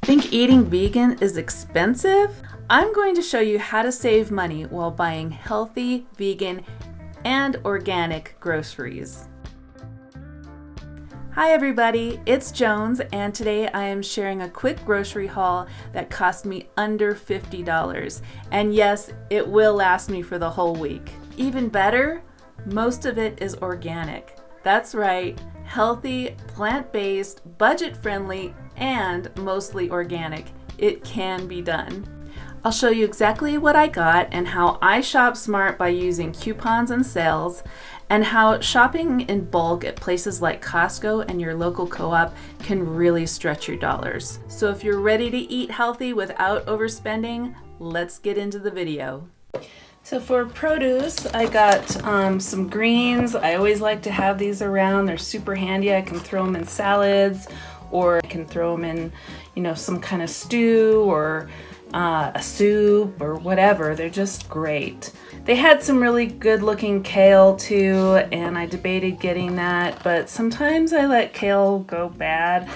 Think eating vegan is expensive? I'm going to show you how to save money while buying healthy, vegan, and organic groceries. Hi everybody, it's Jones, and today I am sharing a quick grocery haul that cost me under $50. And yes, it will last me for the whole week. Even better, most of it is organic. That's right, healthy, plant-based, budget-friendly, and mostly organic. It can be done. I'll show you exactly what I got and how I shop smart by using coupons and sales, and how shopping in bulk at places like Costco and your local co-op can really stretch your dollars. So if you're ready to eat healthy without overspending, let's get into the video. So for produce, I got some greens. I always like to have these around. They're super handy. I can throw them in salads, or I can throw them in, some kind of stew or a soup or whatever. They're just great. They had some really good looking kale too, and I debated getting that, but sometimes I let kale go bad,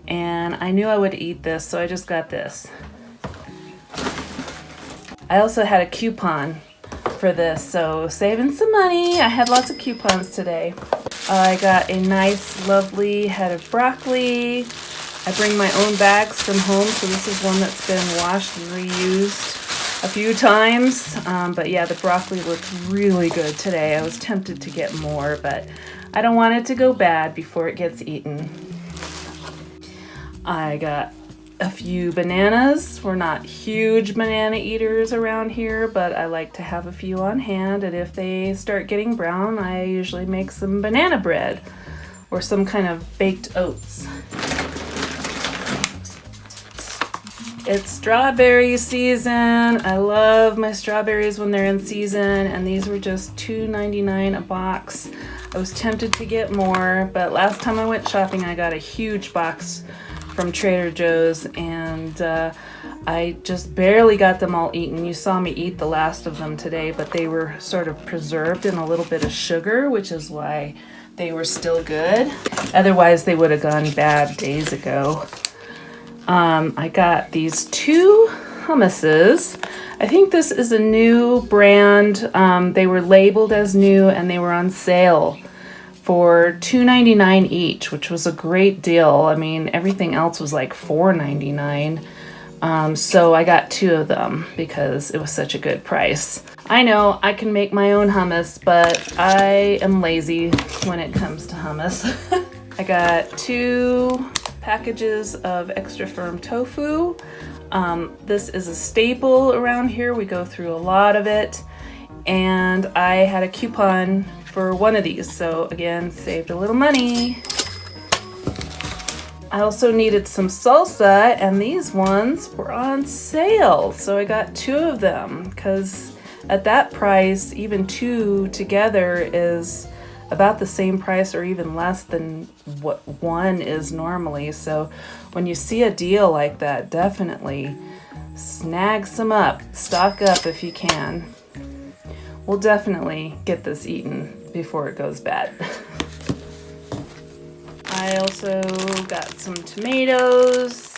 and I knew I would eat this, so I just got this. I also had a coupon for this, so saving some money. I had lots of coupons today. I got a nice, lovely head of broccoli. I bring my own bags from home, so this is one that's been washed and reused a few times. But yeah, the broccoli looked really good today. I was tempted to get more, but I don't want it to go bad before it gets eaten. I got a few bananas. We're not huge banana eaters around here, but I like to have a few on hand, and if they start getting brown, I usually make some banana bread or some kind of baked oats. It's strawberry season. I love my strawberries when they're in season, and these were just $2.99 a box. I was tempted to get more, but last time I went shopping, I got a huge box from Trader Joe's, and I just barely got them all eaten. You saw me eat the last of them today, but they were sort of preserved in a little bit of sugar, which is why they were still good. Otherwise, they would have gone bad days ago. I got these two hummuses. I think this is a new brand. They were labeled as new, and they were on sale for $2.99 each, which was a great deal. I mean, everything else was like $4.99. So I got two of them because it was such a good price. I know I can make my own hummus, but I am lazy when it comes to hummus. I got two packages of extra firm tofu. This is a staple around here. We go through a lot of it. And I had a coupon for one of these, so again, saved a little money. I also needed some salsa, and these ones were on sale, so I got two of them, because at that price, even two together is about the same price or even less than what one is normally. So when you see a deal like that, definitely snag some up, stock up if you can. We'll definitely get this eaten before it goes bad. I also got some tomatoes.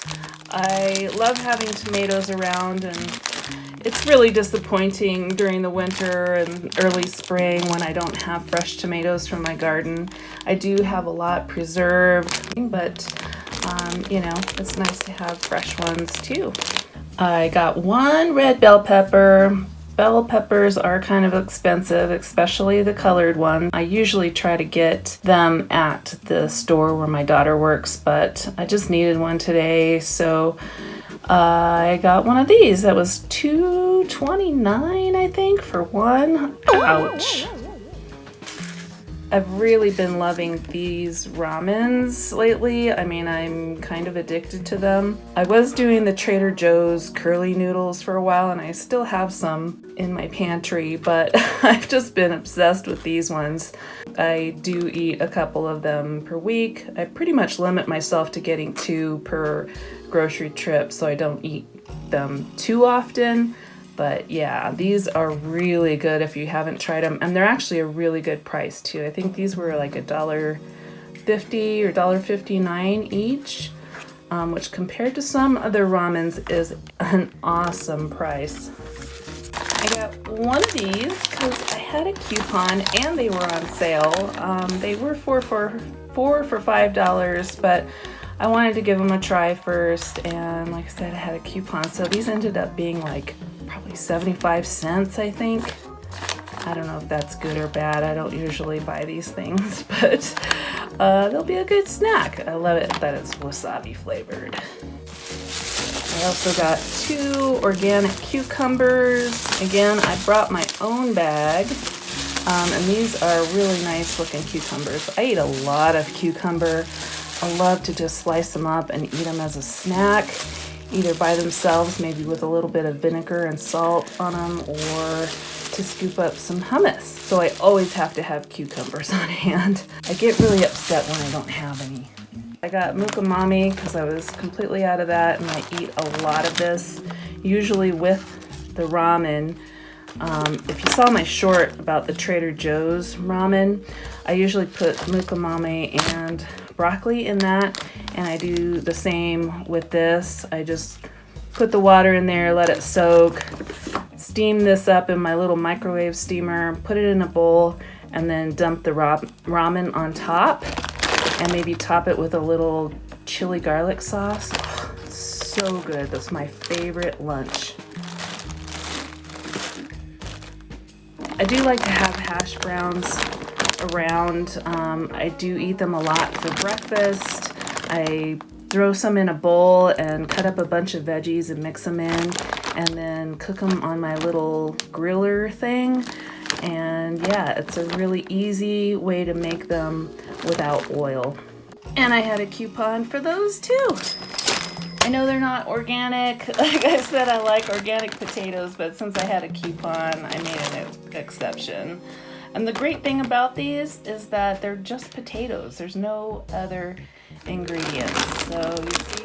I love having tomatoes around, and it's really disappointing during the winter and early spring when I don't have fresh tomatoes from my garden. I do have a lot preserved, but it's nice to have fresh ones too. I got one red bell pepper. Bell peppers are kind of expensive, especially the colored ones. I usually try to get them at the store where my daughter works, but I just needed one today, so I got one of these. That was $2.29, I think, for one. Ouch. I've really been loving these ramens lately. I mean, I'm kind of addicted to them. I was doing the Trader Joe's curly noodles for a while, and I still have some in my pantry, but I've just been obsessed with these ones. I do eat a couple of them per week. I pretty much limit myself to getting two per grocery trip, so I don't eat them too often. But yeah, these are really good if you haven't tried them, and they're actually a really good price too. I think these were like $1.50 or $1.59 each. which compared to some other ramens is an awesome price. I got one of these because I had a coupon and they were on sale. They were four for $5, but I wanted to give them a try first, and like I said, I had a coupon, so these ended up being like probably 75 cents, I think. I don't know if that's good or bad. I don't usually buy these things, but they'll be a good snack. I love it that it's wasabi flavored. I also got 2 organic cucumbers. Again, I brought my own bag, and these are really nice looking cucumbers. I eat a lot of cucumber. I love to just slice them up and eat them as a snack, either by themselves, maybe with a little bit of vinegar and salt on them, or to scoop up some hummus. So I always have to have cucumbers on hand. I get really upset when I don't have any. I got mukamami because I was completely out of that, and I eat a lot of this, usually with the ramen. If you saw my short about the Trader Joe's ramen, I usually put mukamami and broccoli in that, and I do the same with this. I just put the water in there, let it soak, steam this up in my little microwave steamer, put it in a bowl, and then dump the ramen on top, and maybe top it with a little chili garlic sauce. Oh, so good. That's my favorite lunch. I do like to have hash browns around. I do eat them a lot for breakfast. I throw some in a bowl and cut up a bunch of veggies and mix them in, and then cook them on my little griller thing. And yeah, it's a really easy way to make them without oil. And I had a coupon for those too. I know they're not organic. Like I said, I like organic potatoes, but since I had a coupon, I made an exception. And the great thing about these is that they're just potatoes. There's no other ingredients. So you see,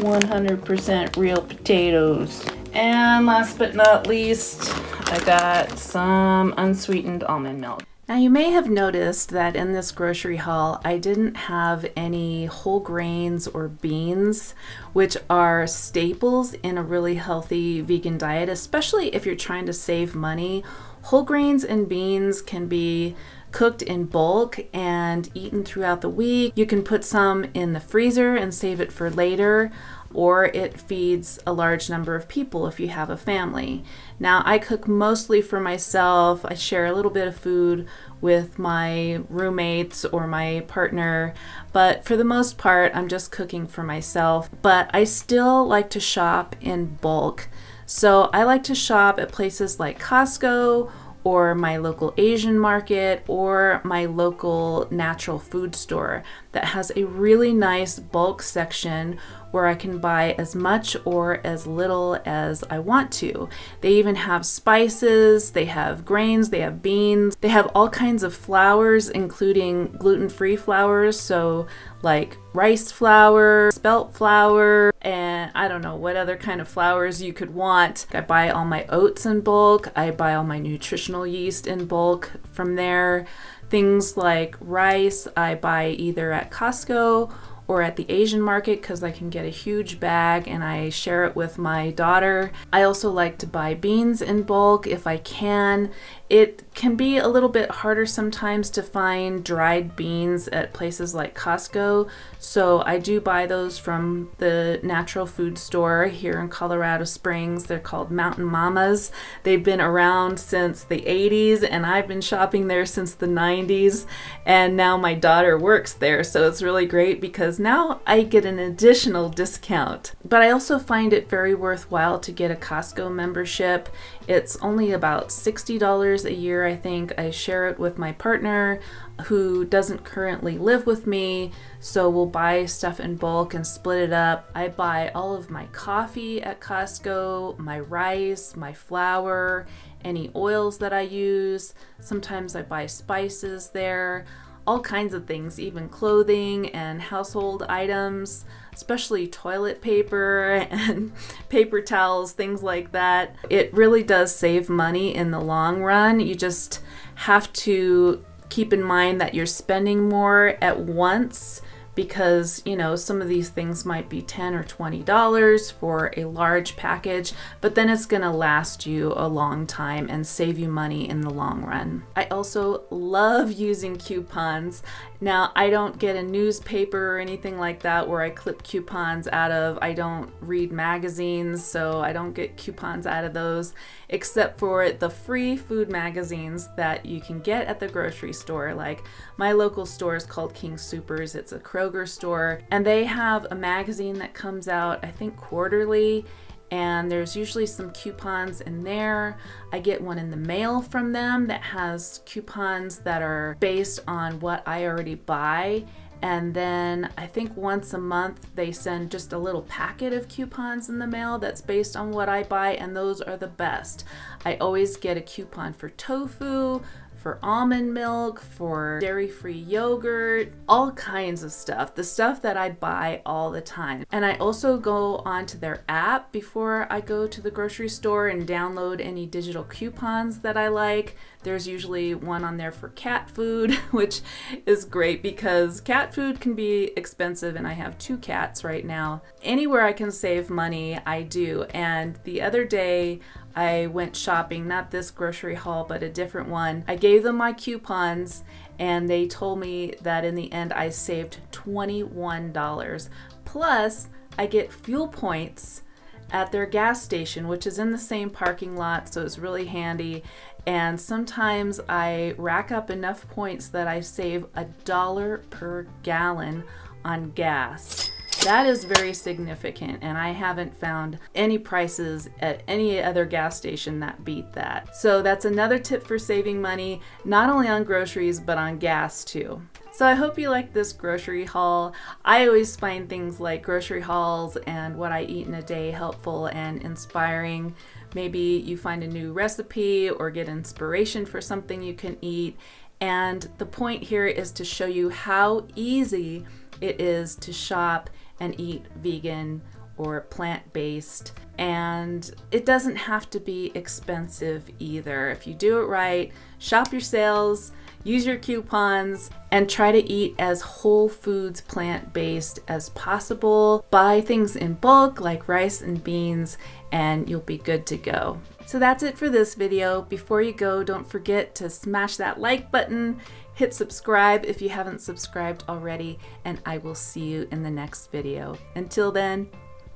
100% real potatoes. And last but not least, I got some unsweetened almond milk. Now you may have noticed that in this grocery haul, I didn't have any whole grains or beans, which are staples in a really healthy vegan diet, especially if you're trying to save money. Whole grains and beans can be cooked in bulk and eaten throughout the week. You can put some in the freezer and save it for later, or it feeds a large number of people if you have a family. Now, I cook mostly for myself. I share a little bit of food with my roommates or my partner, but for the most part, I'm just cooking for myself. But I still like to shop in bulk. So I like to shop at places like Costco or my local Asian market or my local natural food store that has a really nice bulk section where I can buy as much or as little as I want to. They even have spices, they have grains, they have beans, they have all kinds of flours, including gluten-free flours, so like rice flour, spelt flour, and I don't know what other kind of flours you could want. I buy all my oats in bulk, I buy all my nutritional yeast in bulk from there. Things like rice, I buy either at Costco or at the Asian market because I can get a huge bag and I share it with my daughter. I also like to buy beans in bulk if I can. It can be a little bit harder sometimes to find dried beans at places like Costco, so I do buy those from the natural food store here in Colorado Springs. They're called Mountain Mamas. They've been around since the 80s, and I've been shopping there since the 90s, and now my daughter works there, so it's really great because now I get an additional discount. But I also find it very worthwhile to get a Costco membership. It's only about $60 a year, I think. I share it with my partner who doesn't currently live with me, so we'll buy stuff in bulk and split it up. I buy all of my coffee at Costco, my rice, my flour, any oils that I use. Sometimes I buy spices there, all kinds of things, even clothing and household items, especially toilet paper and paper towels, things like that. It really does save money in the long run. You just have to keep in mind that you're spending more at once because, you know, some of these things might be $10 or $20 for a large package, but then it's gonna last you a long time and save you money in the long run. I also love using coupons. Now, I don't get a newspaper or anything like that where I clip coupons out of. I don't read magazines, so I don't get coupons out of those, except for the free food magazines that you can get at the grocery store. Like my local store is called King Soopers. It's a Kroger store, and they have a magazine that comes out, I think, quarterly, and there's usually some coupons in there. I get one in the mail from them that has coupons that are based on what I already buy. And then I think once a month they send just a little packet of coupons in the mail that's based on what I buy, and those are the best. I always get a coupon for tofu, for almond milk, for dairy-free yogurt, all kinds of stuff, the stuff that I buy all the time. And I also go onto their app before I go to the grocery store and download any digital coupons that I like. There's usually one on there for cat food, which is great because cat food can be expensive, and I have 2 cats right now. Anywhere I can save money, I do. And the other day, I went shopping, not this grocery haul, but a different one. I gave them my coupons, and they told me that in the end I saved $21. Plus, I get fuel points at their gas station, which is in the same parking lot, so it's really handy. And sometimes I rack up enough points that I save $1 per gallon on gas. That is very significant, and I haven't found any prices at any other gas station that beat that. So that's another tip for saving money, not only on groceries, but on gas too. So I hope you like this grocery haul. I always find things like grocery hauls and what I eat in a day helpful and inspiring. Maybe you find a new recipe or get inspiration for something you can eat. And the point here is to show you how easy it is to shop and eat vegan or plant-based, and it doesn't have to be expensive either. If you do it right, shop your sales, use your coupons, and try to eat as whole foods plant-based as possible. Buy things in bulk like rice and beans, and you'll be good to go. So that's it for this video. Before you go, don't forget to smash that like button, hit subscribe if you haven't subscribed already, and I will see you in the next video. Until then,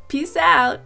peace out!